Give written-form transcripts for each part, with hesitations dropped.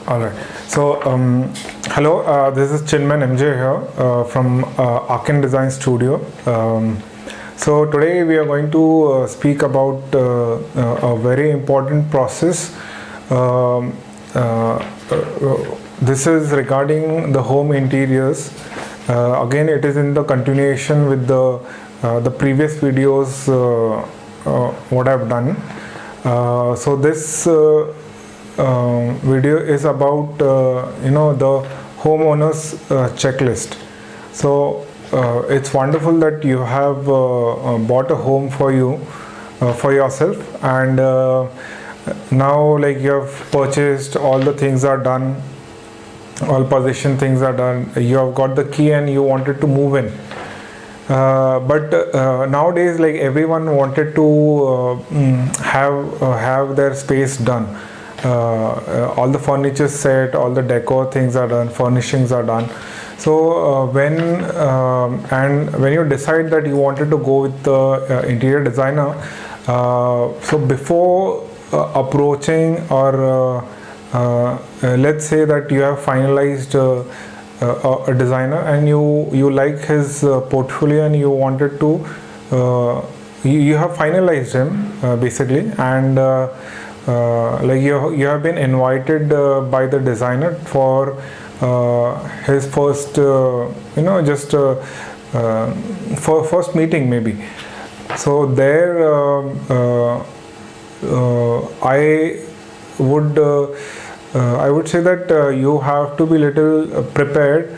All right. So, hello. This is Chinman MJ here from Arkin Design Studio. So today we are going to speak about a very important process. Um, uh, this is regarding the home interiors. Again, it is in the continuation with the previous videos what I've done. So this video is about the homeowner's checklist. So it's wonderful that you have bought a home for you for yourself, and now like you have purchased, all the things are done, all possession things are done, you have got the key and you wanted to move in. But nowadays, like everyone wanted to have their space done. All the furniture set, all the decor things are done, furnishings are done. So when you decide that you wanted to go with the interior designer, so before approaching or let's say that you have finalized a designer and you like his portfolio and you wanted to you have finalized him basically, and like you have been invited by the designer for his first just for first meeting maybe. So there I would say that you have to be little prepared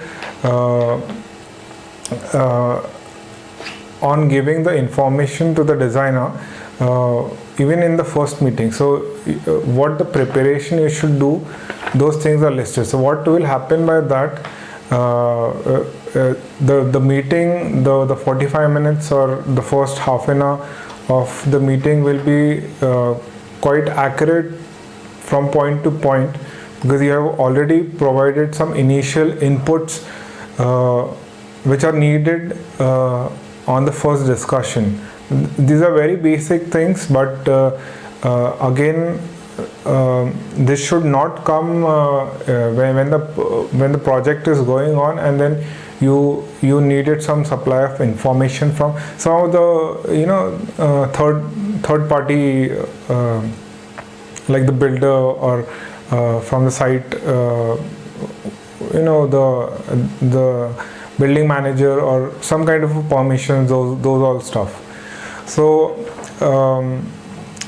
on giving the information to the designer even in the first meeting. So what the preparation you should do, those things are listed. So what will happen by that, the meeting, the 45 minutes or the first half an hour of the meeting will be quite accurate from point to point, because you have already provided some initial inputs which are needed on the first discussion. These are very basic things, but again this should not come when the project is going on and then you needed some supply of information from some of the third party like the builder or from the site, the building manager or some kind of permissions, those all stuff. So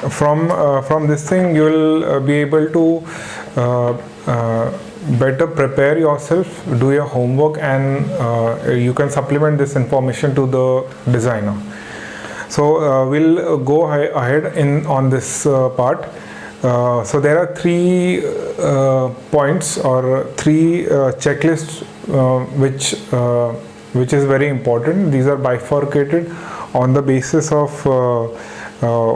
from this thing you will be able to better prepare yourself, do your homework, and you can supplement this information to the designer. So we'll go ahead on this part. So there are three points or three checklists which is very important. These are bifurcated on the basis of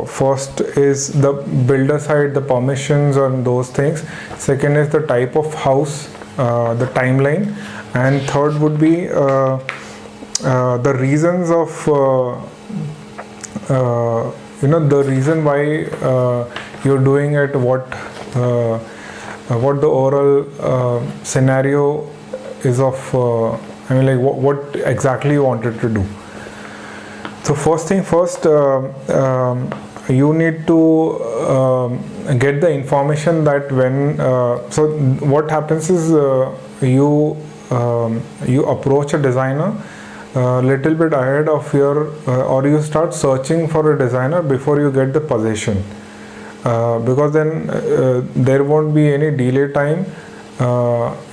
first is the builder side, the permissions on those things. Second is the type of house, the timeline, and third would be the reasons of the reason why you're doing it, what the overall scenario is of what exactly you wanted to do. So first thing first, you need to get the information that when so what happens is you approach a designer little bit ahead of your or you start searching for a designer before you get the possession, because then there won't be any delay time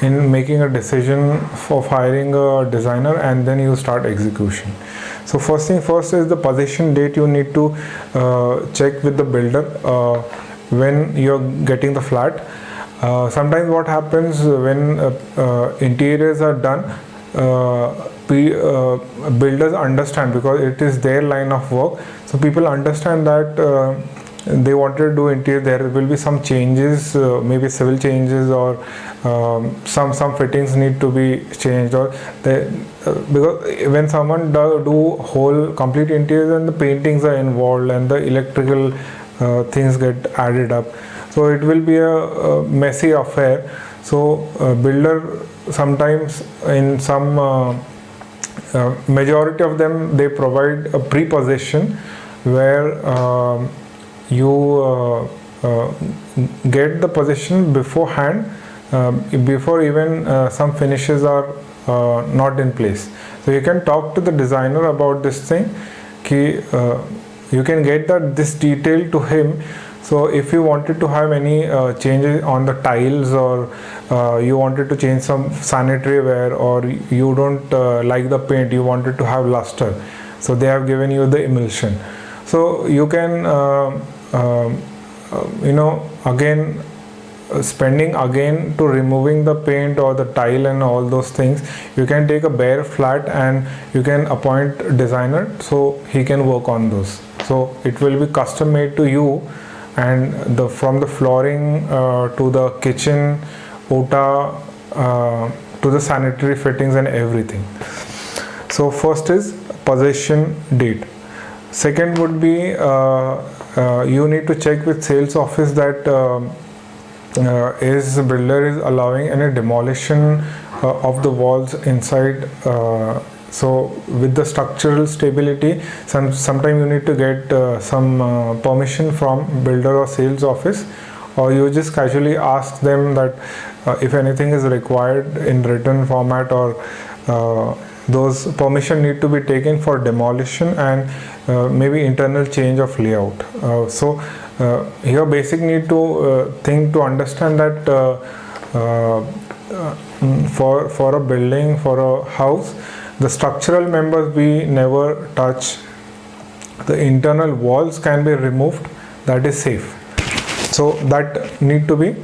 in making a decision for hiring a designer, and then you start execution. So first thing first is the possession date. You need to check with the builder when you're getting the flat. Sometimes what happens when interiors are done, builders understand, because it is their line of work, so people understand that they wanted to do interior, there will be some changes, maybe civil changes, or some fittings need to be changed, or because when someone do whole complete interior, then the paintings are involved and the electrical things get added up, so it will be a messy affair. So builder sometimes in some majority of them, they provide a prepossession where you get the possession beforehand, before even some finishes are not in place. So you can talk to the designer about this thing, you can get this detail to him. So if you wanted to have any changes on the tiles, or you wanted to change some sanitary ware, or you don't like the paint, you wanted to have luster, so they have given you the emulsion. So you can again spending again to removing the paint or the tile and all those things, you can take a bare flat and you can appoint a designer so he can work on those. So it will be custom made to you, and from the flooring to the kitchen OTA to the sanitary fittings and everything. So first is possession date. Second would be you need to check with sales office that is builder is allowing any demolition of the walls inside. So with the structural stability, sometime you need to get some permission from builder or sales office, or you just casually ask them that if anything is required in written format, or those permission need to be taken for demolition and maybe internal change of layout. So here basic need to think to understand that for a building, for a house, the structural members we never touch. The internal walls can be removed, that is safe. So that need to be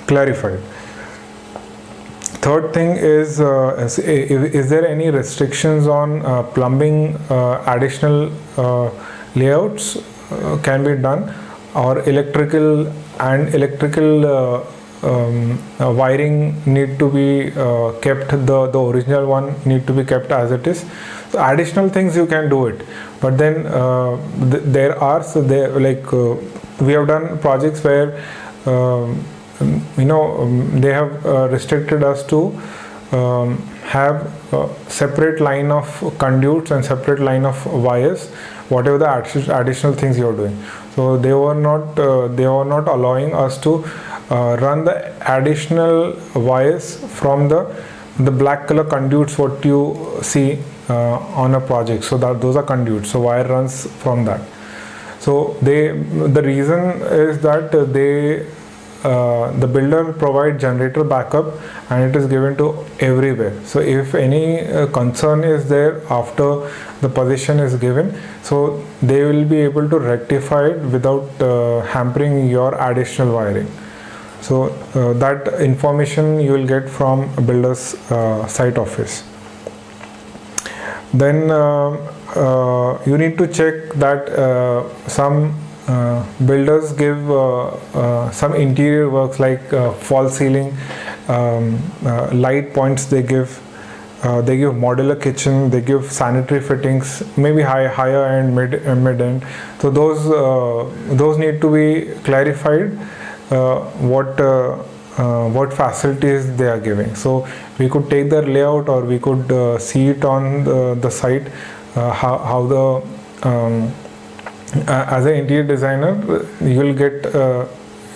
clarified. Third thing is there any restrictions on plumbing additional layouts can be done, or electrical wiring need to be kept, the original one need to be kept as it is. So additional things you can do it, but then there are, so there we have done projects where they have restricted us to have separate line of conduits and separate line of wires, whatever the additional things you are doing. So they were not allowing us to run the additional wires from the black color conduits what you see on a project. So that those are conduits, so wire runs from that. So the reason is that the builder provide generator backup and it is given to everywhere. So if any concern is there after the possession is given, so they will be able to rectify it without hampering your additional wiring. So that information you will get from a builder's site office. Then you need to check that some builders give some interior works like false ceiling, light points they give modular kitchen, they give sanitary fittings, maybe higher end, mid end. So those need to be clarified, what facilities they are giving. So we could take their layout, or we could see it on the site, how the as an interior designer you will get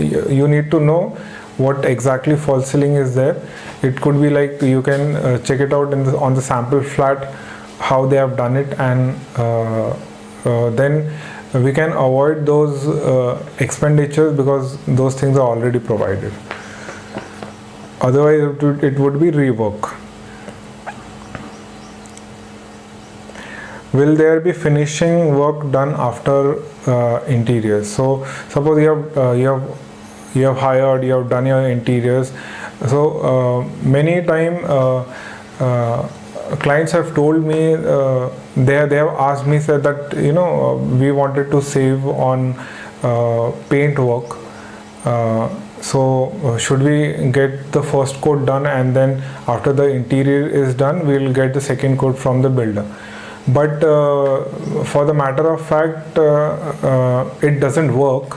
you need to know what exactly false ceiling is there. It could be like you can check it out on the sample flat how they have done it, and then we can avoid those expenditures because those things are already provided. Otherwise it would be rework. Will there be finishing work done after interiors? So suppose you have hired, you have done your interiors. So many time clients have told me, they have asked me, said that we wanted to save on paint work. So should we get the first coat done, and then after the interior is done we will get the second coat from the builder? But for the matter of fact, it doesn't work.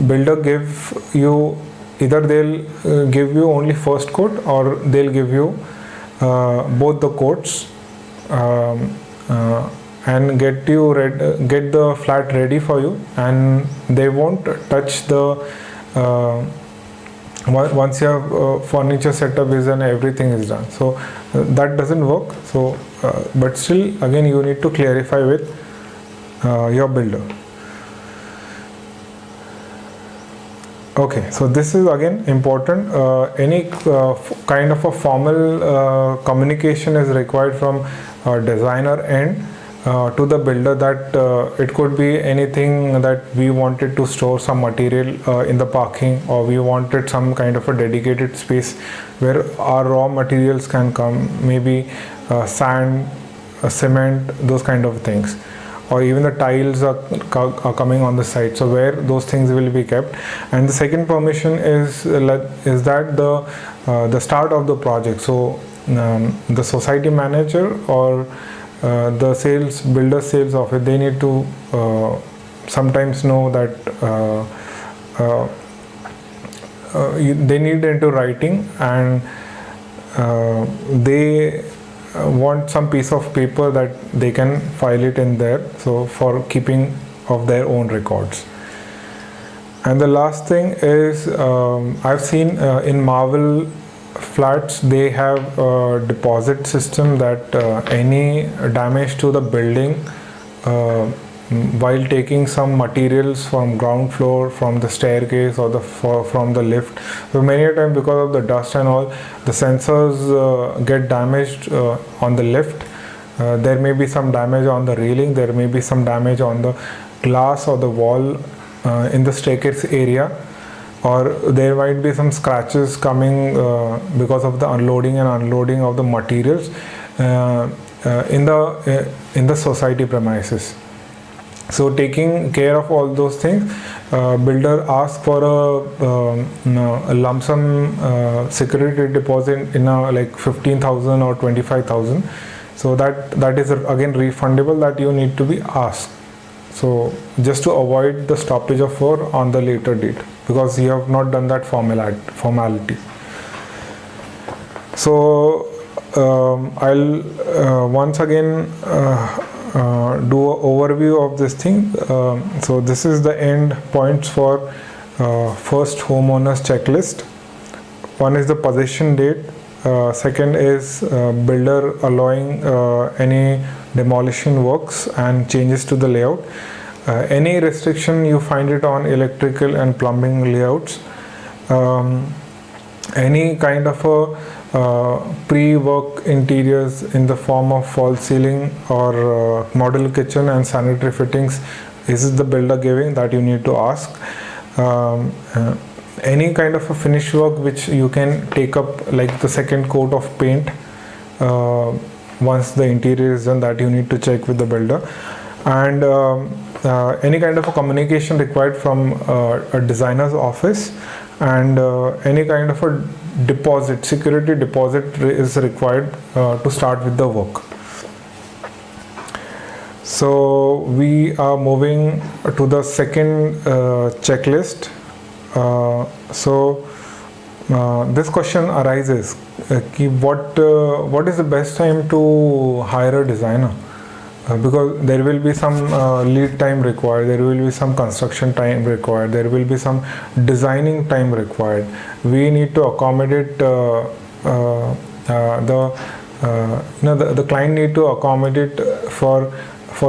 Builder give you either they'll give you only first coat, or they'll give you both the coats, and get the flat ready for you, and they won't touch the once your furniture setup is done, everything is done. So that doesn't work. So but still, again, you need to clarify with your builder. Okay, so this is again important. Any kind of a formal communication is required from designer end to the builder, that it could be anything, that we wanted to store some material in the parking, or we wanted some kind of a dedicated space where our raw materials can come, maybe sand, cement, those kind of things, or even the tiles are coming on the site, so where those things will be kept. And the second permission is that the start of the project. So the society manager or the builder sales office, they need to sometimes know that they need into writing, and they want some piece of paper that they can file it in there, so for keeping of their own records. And the last thing is, I've seen in Marvel flats, they have a deposit system, that any damage to the building while taking some materials from ground floor, from the staircase, or from the lift, so many a time, because of the dust and all, the sensors get damaged on the lift. There may be some damage on the railing, there may be some damage on the glass or the wall in the staircase area, or there might be some scratches coming because of the unloading of the materials in the society premises. So taking care of all those things, builder asks for a lump sum security deposit in like 15,000 or 25,000. So that is again refundable, that you need to be asked. So just to avoid the stoppage of work on the later date, because you have not done that formality. So I'll once again do an overview of this thing. So this is the end points for first homeowners checklist. One is the possession date. Second is builder allowing any demolition works and changes to the layout. Any restriction you find it on electrical and plumbing layouts. Any kind of a pre-work interiors in the form of false ceiling or model kitchen and sanitary fittings, is the builder giving, that you need to ask. Any kind of a finish work which you can take up, like the second coat of paint once the interior is done, that you need to check with the builder. And any kind of a communication required from a designer's office, and any kind of a deposit, security deposit is required to start with the work. So we are moving to the second checklist. This question arises, what is the best time to hire a designer? Because there will be some lead time required, there will be some construction time required, there will be some designing time required. We need to accommodate the client need to accommodate for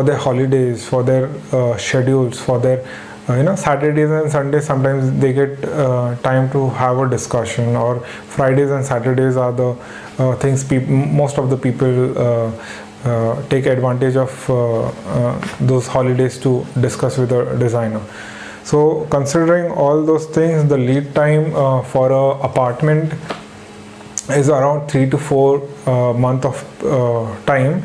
their holidays, for their schedules, for their Saturdays and Sundays. Sometimes they get time to have a discussion, or Fridays and Saturdays are the things most of the people take advantage of those holidays to discuss with the designer. So considering all those things, the lead time for an apartment is around 3 to 4 months of time.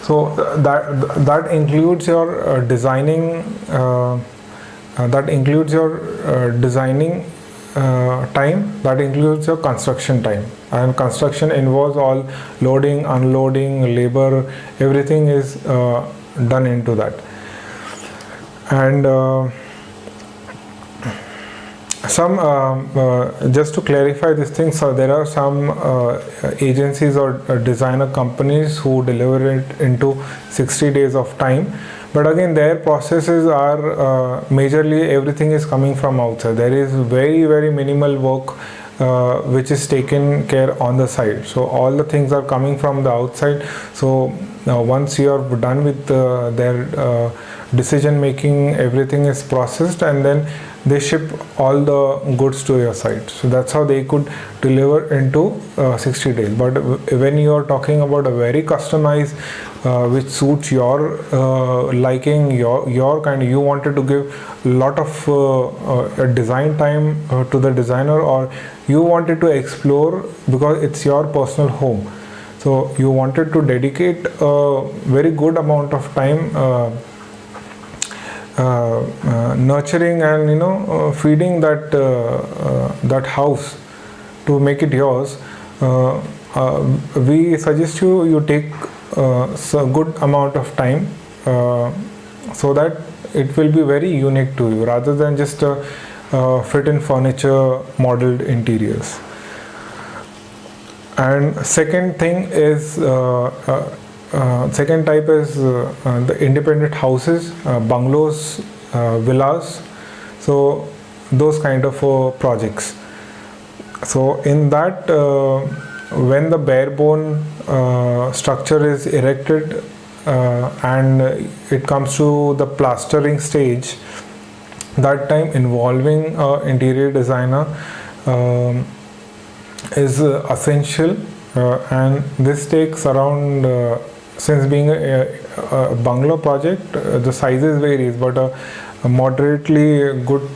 So that includes your designing. That includes your designing time. That includes your construction time. And construction involves all loading, unloading, labor. Everything is done into that. And some just to clarify this thing, so there are some agencies or designer companies who deliver it into 60 days of time, but again their processes are majorly everything is coming from outside. There is very minimal work which is taken care on the side, so all the things are coming from the outside. So once you are done with their decision making, everything is processed and then they ship all the goods to your site. So that's how they could deliver into 60 days. But when you are talking about a very customized which suits your liking, your kind, you wanted to give a lot of design time to the designer, or you wanted to explore because it's your personal home, so you wanted to dedicate a very good amount of time nurturing and feeding that house to make it yours. We suggest you take a good amount of time so that it will be very unique to you, rather than just fit-in furniture modeled interiors. And second thing is second type is the independent houses, bungalows, villas, so those kind of projects. So in that when the bare bone structure is erected and it comes to the plastering stage, that time involving interior designer is essential, and this takes around since being a bungalow project, the sizes varies, but a moderately good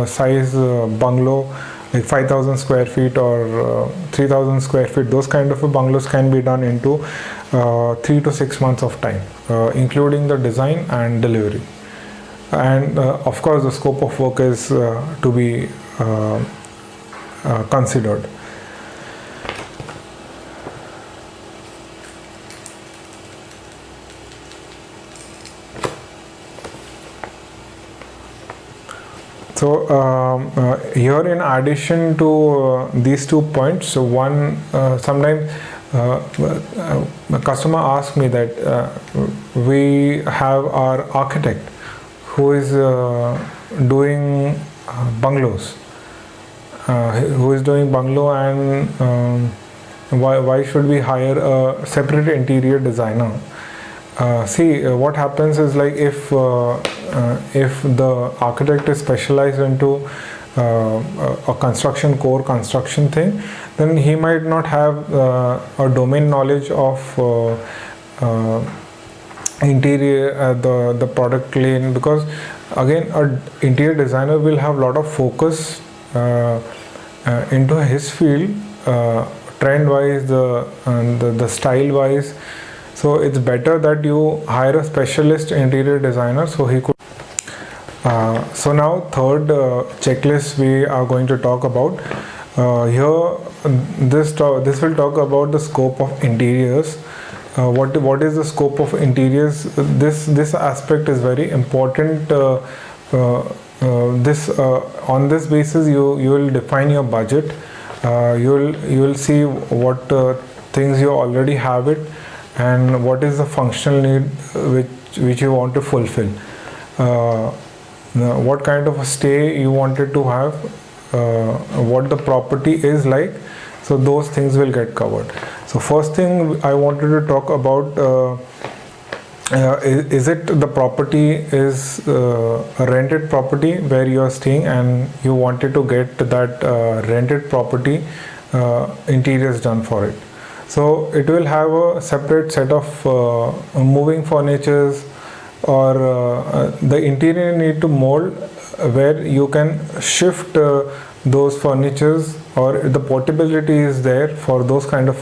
size bungalow like 5,000 square feet or 3,000 square feet, those kind of bungalows can be done into 3 to 6 months of time, including the design and delivery. And of course the scope of work is to be considered. So here, in addition to these 2 points, so one sometimes a customer asks me that we have our architect who is doing bungalows, and why should we hire a separate interior designer? See, what happens is, like, if the architect is specialized into a core construction thing, then he might not have a domain knowledge of interior, the product lane, because again an interior designer will have a lot of focus into his field, trend wise, the style wise. So it's better that you hire a specialist interior designer so he could. So now third checklist we are going to talk about. Here this will talk about the scope of interiors. What is the scope of interiors? This aspect is very important. On this basis you will define your budget. You will see what things you already have it, and what is the functional need which you want to fulfill. What kind of a stay you wanted to have, what the property is like, so those things will get covered. So first thing I wanted to talk about, is it the property is a rented property where you are staying and you wanted to get that rented property interiors done for it. So it will have a separate set of moving furnitures, or the interior need to mold where you can shift those furnitures, or the portability is there for those kind of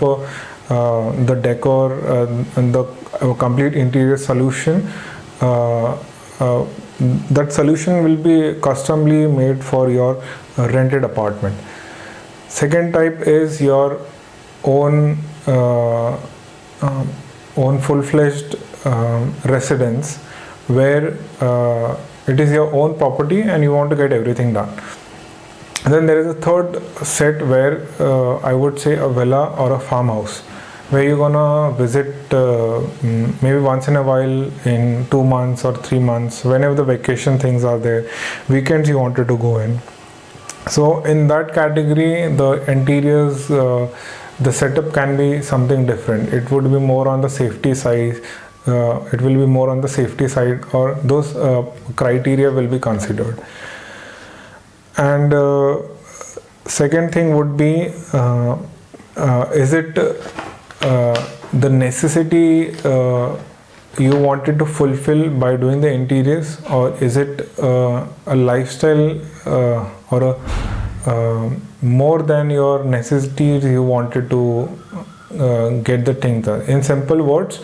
the decor and the complete interior solution. That solution will be customly made for your rented apartment. Second type is your own full-fledged residence, where it is your own property and you want to get everything done. Then there is a third set where I would say a villa or a farmhouse, where you're gonna visit maybe once in a while in 2 months or 3 months, whenever the vacation things are there, weekends you wanted to go in. So in that category, the interiors, the setup can be something different. It would be more on the safety side. It will be more on the safety side, or those criteria will be considered. And second thing would be, is it the necessity you wanted to fulfill by doing the interiors, or is it a lifestyle or a more than your necessities you wanted to get the thing done? In simple words,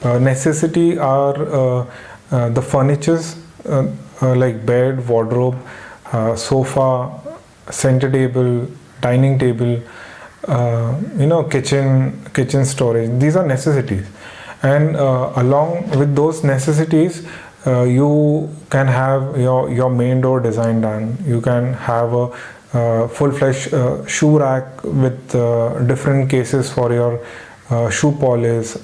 necessity are the furnitures like bed, wardrobe, sofa, center table, dining table, kitchen storage. These are necessities, and along with those necessities, you can have your main door design done. You can have a full-fledged shoe rack with different cases for your shoe polish,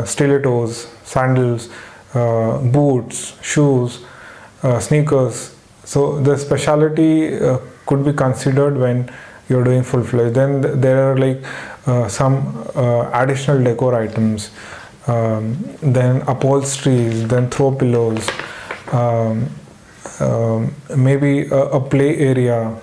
stilettos, sandals, boots, shoes, sneakers. So the specialty could be considered when you're doing full-fledged. Then there are like some additional decor items, then upholsteries, then throw pillows, maybe a play area,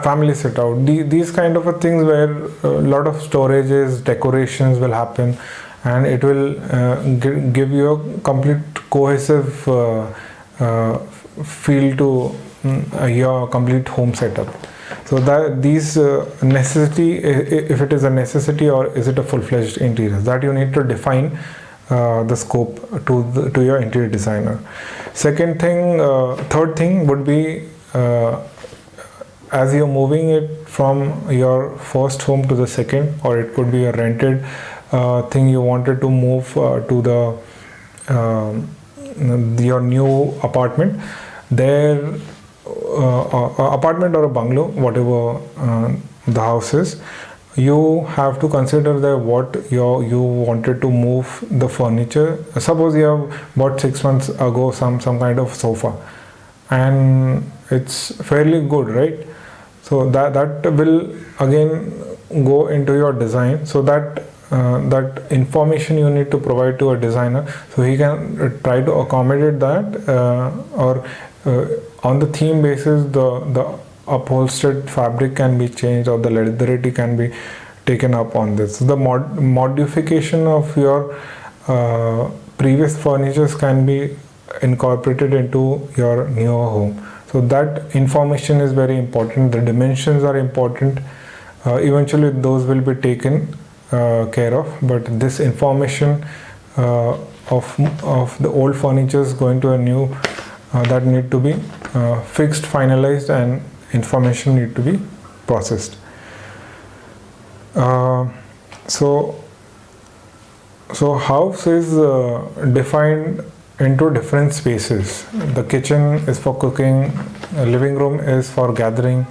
family sit out. These kind of things where a lot of storages, decorations will happen, and it will give you a complete cohesive feel to your complete home setup. So that these necessity, if it is a necessity or is it a full-fledged interior, that you need to define the scope to your interior designer. Third thing would be, as you're moving it from your first home to the second, or it could be a rented thing you wanted to move to your new apartment. There apartment or a bungalow, whatever the house is, you have to consider that what you wanted to move the furniture. Suppose you have bought 6 months ago some kind of sofa, and it's fairly good, right? So that will again go into your design, so that that information you need to provide to a designer, so he can try to accommodate that, or on the theme basis, the upholstered fabric can be changed, or the leatherity can be taken up on this. So the modification of your previous furnitures can be incorporated into your newer home. So that information is very important. The dimensions are important. Eventually those will be taken care of, but this information of the old furniture is going to a new, that need to be fixed, finalized, and information need to be processed. So house is defined into different spaces. The kitchen is for cooking, living room is for gathering,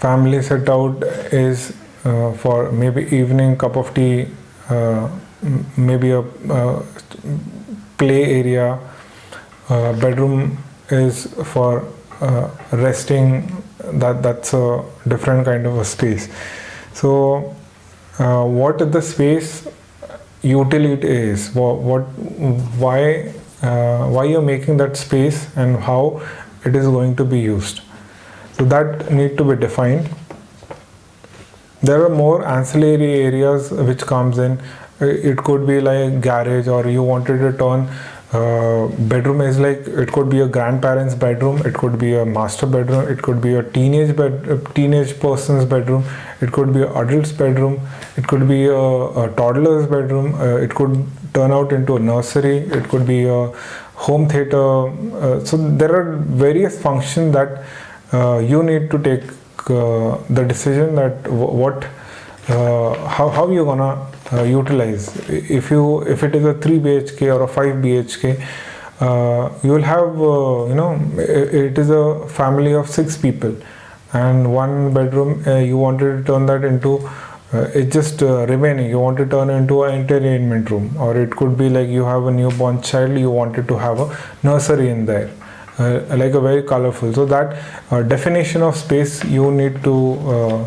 family sit out is for maybe evening cup of tea, maybe a play area. Bedroom is for resting. That's a different kind of a space. So what the space utility is, why you're making that space, and how it is going to be used, so that need to be defined. There are more ancillary areas which comes in. It could be like garage, or you wanted to turn bedroom is like, it could be a grandparent's bedroom, it could be a master bedroom, it could be a teenage person's bedroom, it could be an adult's bedroom, it could be a toddler's bedroom, it could turn out into a nursery, it could be a home theater. So there are various functions that you need to take the decision that how you're gonna utilize. If it is a 3 BHK or a 5 BHK, you will have it is a family of 6 people, and one bedroom you wanted to turn that into it's just remaining, you want to turn into an entertainment room, or it could be like you have a newborn child, you wanted to have a nursery in there, like a very colorful. So that definition of space you need to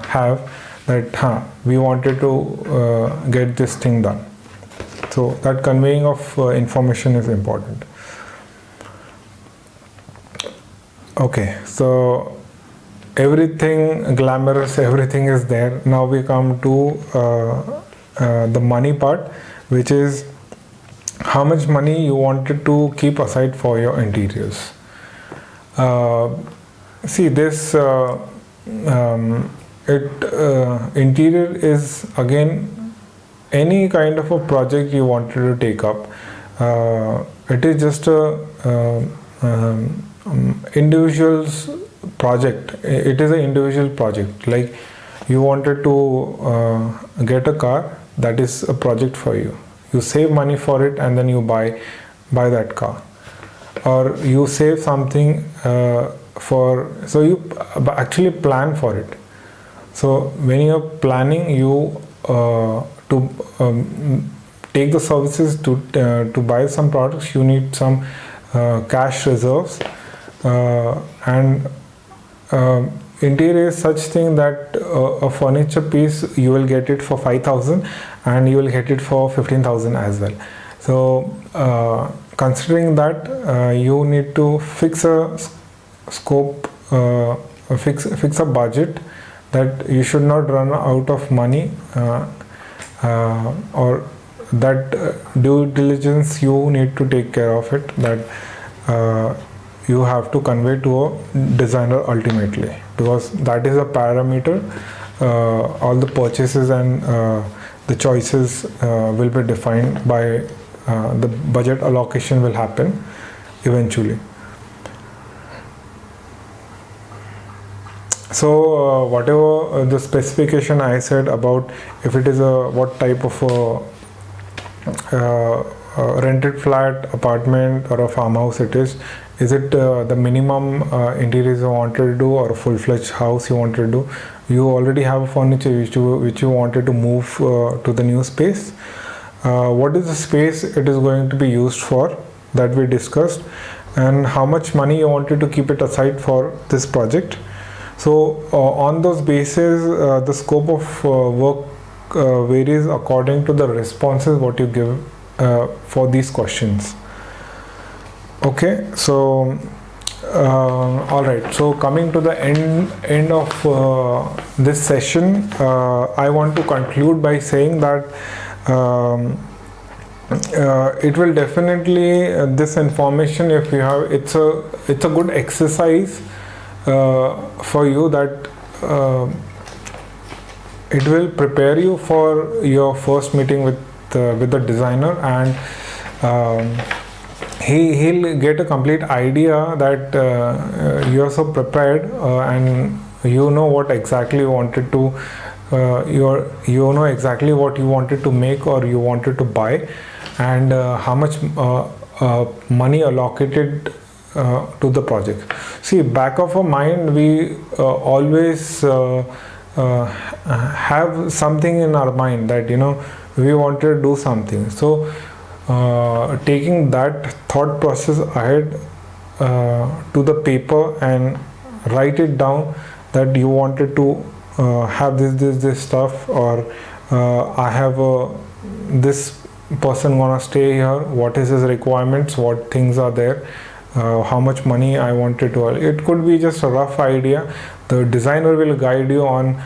have, that we wanted to get this thing done. So that conveying of information is important. Okay, so everything glamorous, everything is there. Now we come to the money part, which is how much money you wanted to keep aside for your interiors. See, this interior is again any kind of a project you wanted to take up. It is just a individual's project. It is an individual project. Like you wanted to get a car, that is a project for you. You save money for it and then you buy that car, or you save something so you actually plan for it. So when you're planning, you to take the services to buy some products, you need some cash reserves, and interior is such thing that a furniture piece you will get it for 5,000 and you will get it for 15,000 as well. So considering that, you need to fix a scope, fix a budget, that you should not run out of money, or that due diligence you need to take care of it, that you have to convey to a designer ultimately, because that is a parameter. All the purchases and the choices will be defined by the budget allocation will happen eventually. So whatever the specification I said about, if it is what type of rented flat, apartment, or a farmhouse it is it the minimum interiors you wanted to do, or a full-fledged house you wanted to do? You already have furniture which you wanted to move to the new space. What is the space it is going to be used for, that we discussed, and how much money you wanted to keep it aside for this project. So on those bases, the scope of work varies according to the responses what you give for these questions. Okay, so all right, so coming to the end of this session, I want to conclude by saying that it will definitely this information, if you have, it's a good exercise for you, that it will prepare you for your first meeting with the designer, and he'll get a complete idea that you are so prepared, and you know what exactly you wanted to you know exactly what you wanted to make or you wanted to buy, and how much money allocated to the project. See, back of our mind, we always have something in our mind that we wanted to do something. So taking that thought process ahead to the paper and write it down, that you wanted to have this stuff, or I have this person gonna stay here, what is his requirements, what things are there, how much money I wanted to. It could be just a rough idea. The designer will guide you on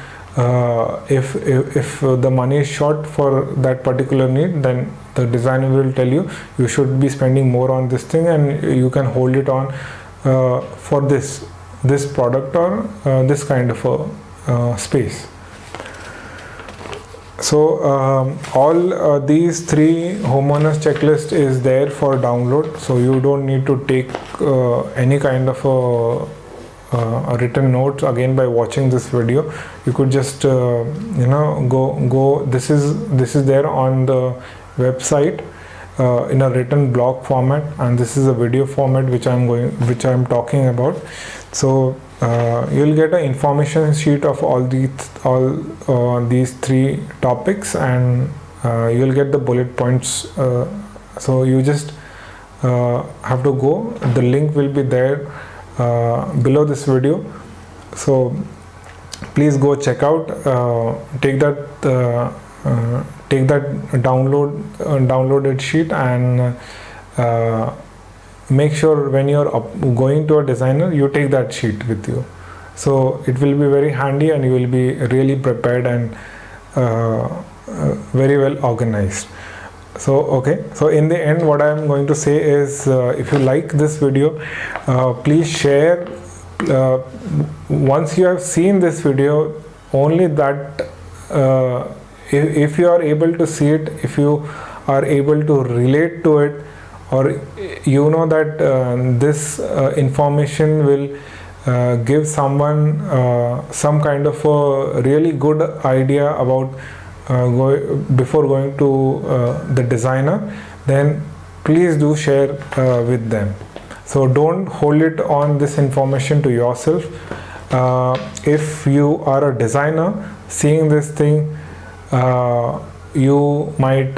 if the money is short for that particular need, then the designer will tell you you should be spending more on this thing, and you can hold it on for this product or this kind of a space. So all these 3 homeowners checklist is there for download, so you don't need to take any kind of a written notes again by watching this video. You could just go, this is there on the website, in a written blog format, and this is a video format which I'm talking about. So you'll get an information sheet of all these three topics, and you'll get the bullet points. So you just have to go. The link will be there below this video. So please go check out. Take that downloaded sheet, and make sure when you're going to a designer, you take that sheet with you. So it will be very handy, and you will be really prepared and very well organized. So okay, so in the end, what I am going to say is, if you like this video, please share. Once you have seen this video, only that if you are able to see it, if you are able to relate to it, or you know that this information will give someone some kind of a really good idea about before going to the designer, then please do share with them. So don't hold it on this information to yourself. If you are a designer seeing this thing, you might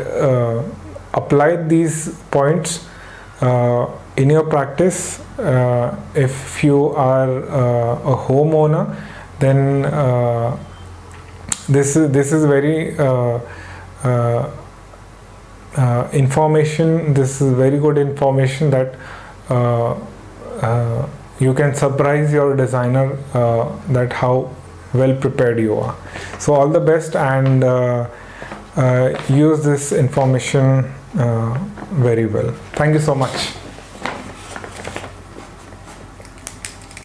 apply these points in your practice. If you are a homeowner, then this is very information. This is very good information that you can surprise your designer that how well prepared you are. So all the best, and use this information very well. Thank you so much.